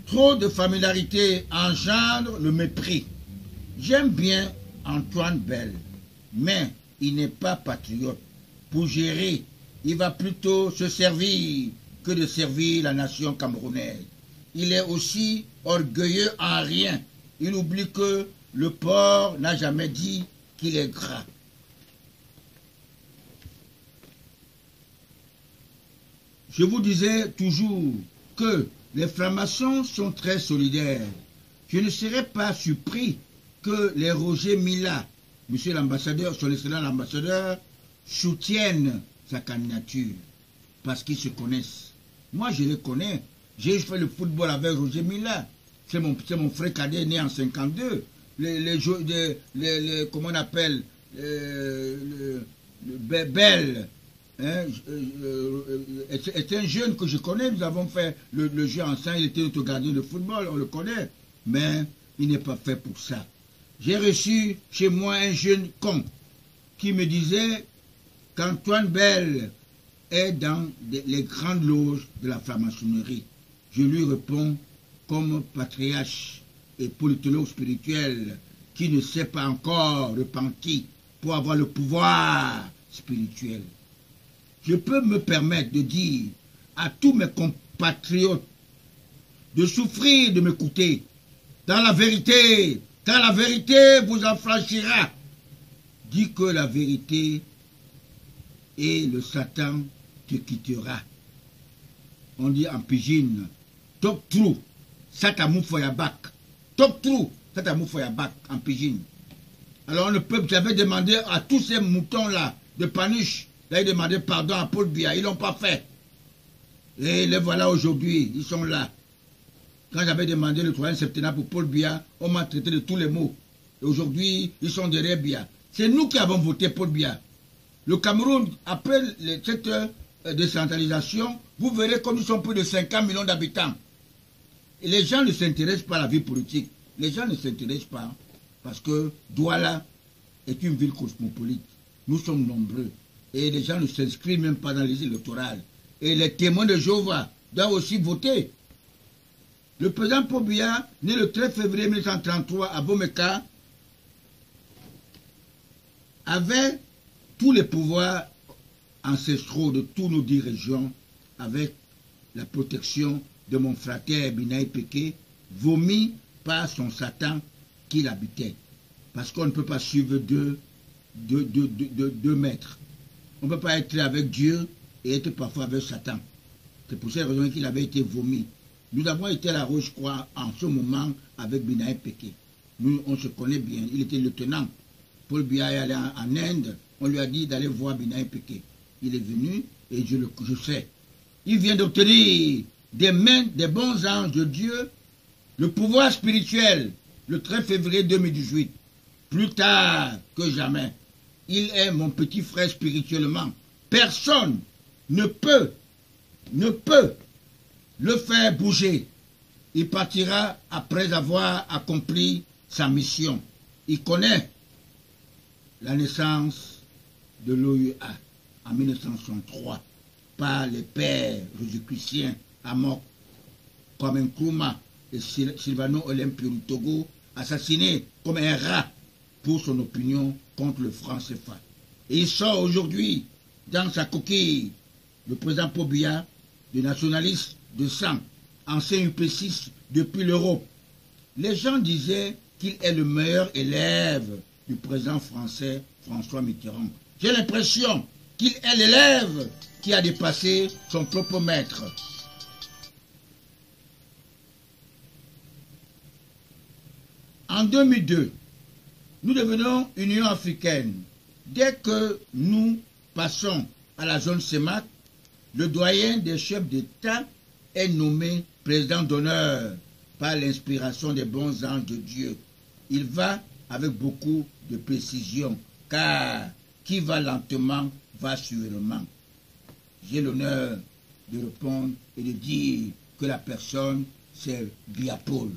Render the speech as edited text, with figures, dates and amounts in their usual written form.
Trop de familiarité engendre le mépris. J'aime bien Antoine Bell, mais il n'est pas patriote. Pour gérer, il va plutôt se servir que de servir la nation camerounaise. Il est aussi orgueilleux en rien. Il oublie que le porc n'a jamais dit qu'il est gras. Je vous disais toujours que les francs-maçons sont très solidaires. Je ne serais pas surpris que les Roger Mila, monsieur l'ambassadeur, son excellent l'ambassadeur, soutiennent sa candidature parce qu'ils se connaissent. Moi, je les connais. J'ai fait le football avec Roger Mila. C'est mon frère cadet né en 52. Comment on appelle Bell. Hein, est un jeune que je connais. Nous avons fait le jeu ensemble. Il était notre gardien de football. On le connaît. Mais il n'est pas fait pour ça. J'ai reçu chez moi un jeune con qui me disait qu'Antoine Bell est dans les grandes loges de la franc-maçonnerie. Je lui réponds comme patriarche et politologue spirituel qui ne s'est pas encore repenti pour avoir le pouvoir spirituel. Je peux me permettre de dire à tous mes compatriotes de souffrir de m'écouter. Dans la vérité, car la vérité vous affranchira. Dis que la vérité et le Satan te quittera. On dit en pidgin, top true, Satan foyabak. Top true, Satan foyabak en pidgin. Alors le peuple, j'avais demandé à tous ces moutons-là de Paniche, j'avais demandé pardon à Paul Biya, ils ne l'ont pas fait. Et les voilà aujourd'hui, ils sont là. Quand j'avais demandé le 3e septennat pour Paul Biya, on m'a traité de tous les mots. Et aujourd'hui, ils sont derrière Biya. C'est nous qui avons voté Paul Biya. Le Cameroun, après cette décentralisation, vous verrez comme nous sommes plus de 50 millions d'habitants. Et les gens ne s'intéressent pas à la vie politique. Les gens ne s'intéressent pas parce que Douala est une ville cosmopolite. Nous sommes nombreux. Et les gens ne s'inscrivent même pas dans les électorales. Et les témoins de Jéhovah doivent aussi voter. Le président Paul Biya, né le 13 février 1933 à Bomeka, avait tous les pouvoirs ancestraux de tous nos dirigeants avec la protection de mon frère Binaï Péké, vomi par son Satan qu'il habitait. Parce qu'on ne peut pas suivre deux maîtres. On ne peut pas être avec Dieu et être parfois avec Satan. C'est pour cette raison qu'il avait été vomi. Nous avons été à la Roche-Croix en ce moment avec Binaï Péké. Nous, on se connaît bien. Il était lieutenant. Paul Biya est allé en Inde. On lui a dit d'aller voir Binaï Péké. Il est venu et je sais. Il vient d'obtenir des mains des bons anges de Dieu le pouvoir spirituel le 13 février 2018. Plus tard que jamais. Il est mon petit frère spirituellement. Personne ne peut le faire bouger. Il partira après avoir accompli sa mission. Il connaît la naissance de l'OUA en 1963 par les pères jésus-chrétiens Amok Kwame et Silvano Olympio du Togo, assassinés comme un rat pour son opinion contre le franc CFA. Et il sort aujourd'hui dans sa coquille le président Paul Biya, le nationaliste de sang, ancien UP6 depuis l'Europe. Les gens disaient qu'il est le meilleur élève du président français François Mitterrand. J'ai l'impression qu'il est l'élève qui a dépassé son propre maître. En 2002, nous devenons Union africaine. Dès que nous passons à la zone CEMAC, le doyen des chefs d'État est nommé président d'honneur par l'inspiration des bons anges de Dieu. Il va avec beaucoup de précision, car qui va lentement va sûrement. J'ai l'honneur de répondre et de dire que la personne, c'est Biya Paul.